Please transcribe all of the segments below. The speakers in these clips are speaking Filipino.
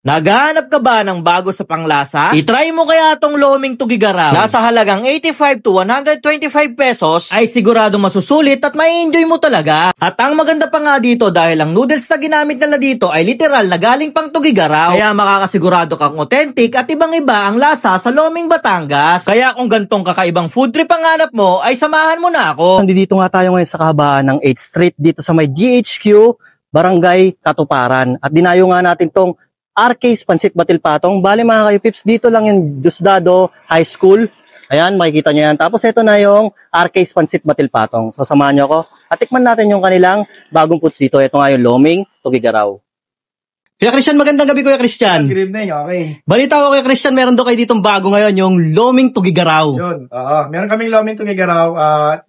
Naghahanap ka ba ng bago sa panglasa? I-try mo kaya tong Loming Tugigaraw. Nasa halagang 85 to 125 pesos ay sigurado masusulit at mai-enjoy mo talaga. At ang maganda pa nga dito dahil ang noodles na ginamit nila dito ay literal na galing pang Tugigaraw. Kaya makakasigurado kang authentic at ibang-iba ang lasa sa Loming Batangas. Kaya kung gantong kakaibang food trip ang hanap mo ay samahan mo na ako. Nandito nga tayo ngayon sa kahabaan ng 8th Street dito sa may GHQ, Barangay Katuparan. At dinayo nga natin tong RK's Pansit Batil Patong. Bale mga kayo-pips, dito lang yung Diosdado High School. Ayan, makikita nyo yan. Tapos ito na yung RK's Pansit Batil Patong. So samahan nyo ako. At tikman natin yung kanilang bagong foods dito. Ito nga yung Loming Tugigaraw. Kuya Christian, magandang gabi Kuya Christian. Good evening, okay. Balita ko Kuya Christian, meron daw kayo ditong bago ngayon, yung Loming Tugigaraw. Yun, meron kaming Loming Tugigaraw.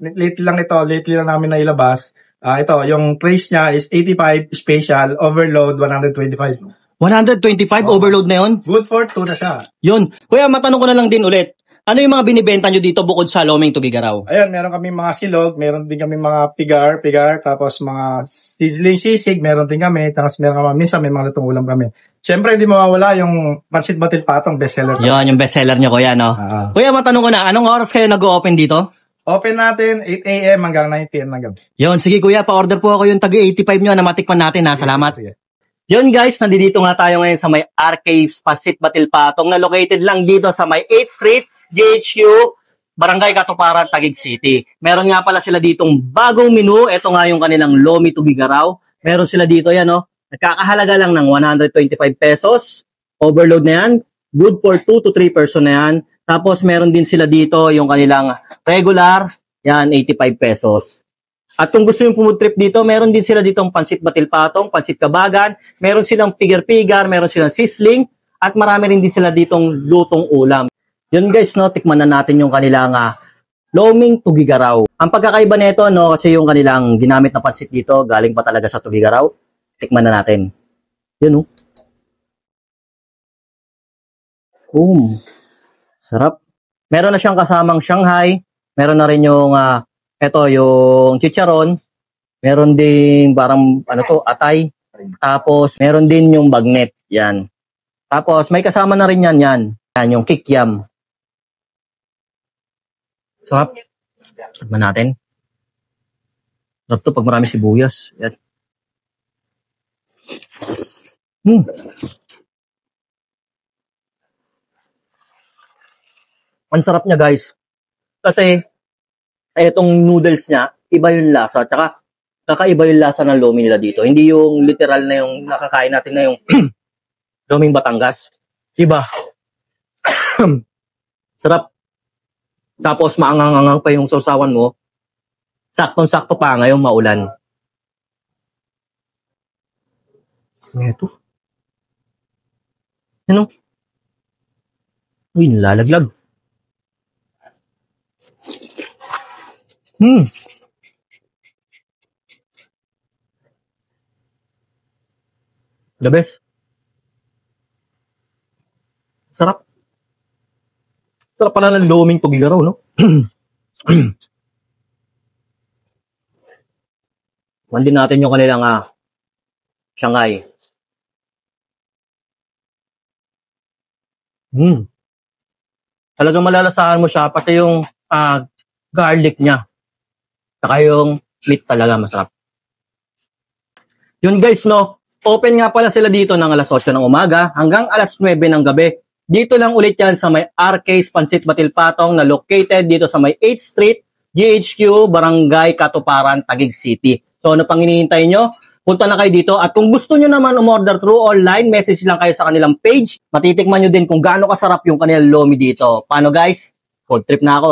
Lately lang namin nailabas. Ito, yung price niya is 85 special, overload 125. 125 overload na yun? Good for 2 na siya. Yun. Kuya, matanong ko na lang din ulit. Ano yung mga binibenta nyo dito bukod sa Loming Tugigaraw? Ayan, meron kami mga silog, meron din kami mga pigar, tapos mga sizzling sisig, meron din kami, tapos minsan may mga lutong ulam kami. Siyempre, hindi mawawala yung Pansit Batil Patong bestseller. Yun, yung bestseller nyo kuya, no? Kuya, matanong ko na, anong oras kayo nag-open dito? Open natin 8 a.m. hanggang 9 p.m. ng gabi. Yun, sige kuya, pa-order po ako yung tagi 85 nyo na matikman natin, ha? Salamat. Sige. Yun guys, nandito nga tayo ngayon sa may RK's Pansit Batil Patong na located lang dito sa may 8th Street, GHQ, Barangay Katuparan, Taguig City. Meron nga pala sila ditong bagong menu. Ito nga yung kanilang Lomi Tugigaraw. Meron sila dito yan, no? Nagkakahalaga lang ng 125 pesos. Overload na yan. Good for 2 to 3 person na yan. Tapos meron din sila dito yung kanilang regular. Yan, 85 pesos. At kung gusto yung food trip dito, meron din sila ditong Pansit Batil Patong, Pansit Kabagan, meron silang pigar-pigar, meron silang sizzling, at marami rin din sila ditong lutong ulam. Yun guys, no, tikman na natin yung kanilang Loming Tugigaraw. Ang pagkakaiba nito, no, kasi yung kanilang ginamit na pansit dito, galing pa talaga sa Tugigaraw. Tikman na natin. Yun, no. Sarap. Meron na siyang kasamang Shanghai, meron na rin yung ito, yung chicharon, meron din parang, atay. Tapos, meron din yung bagnet. Yan. Tapos, may kasama na rin yan. Yan, yung kikiam. Sarap. Tignan natin. Sarap to pag marami sibuyas. Yan. Ang sarap niya, guys. Kasi, itong noodles niya, iba yung lasa. Tsaka, kakaiba yung lasa ng Lomi nila dito. Hindi yung literal na yung nakakain natin na yung Loming Batangas. Iba. Sarap. Tapos, maangang-angang pa yung sausawan mo. Saktong-sakto pa ngayong maulan. Ito. Ano? Uy, nalalaglag. The best. Sarap. Sarap pala ng Loming Tugigaraw, no? Mandin natin yung kanilang Shanghai. Talagang malalasahan mo siya, pati yung garlic niya. Saka yung meat talaga masarap. Yun guys, no? Open nga pala sila dito ng alas 8 ng umaga hanggang alas 9 ng gabi. Dito lang ulit yan sa may RK's Pansit Batil Patong na located dito sa may 8th Street, GHQ, Barangay Katuparan, Taguig City. So ano pang hinihintay nyo? Punta na kayo dito. At kung gusto nyo naman umorder through online, message lang kayo sa kanilang page. Matitikman nyo din kung gaano kasarap yung kanilang Lomi dito. Paano guys? Food trip na ako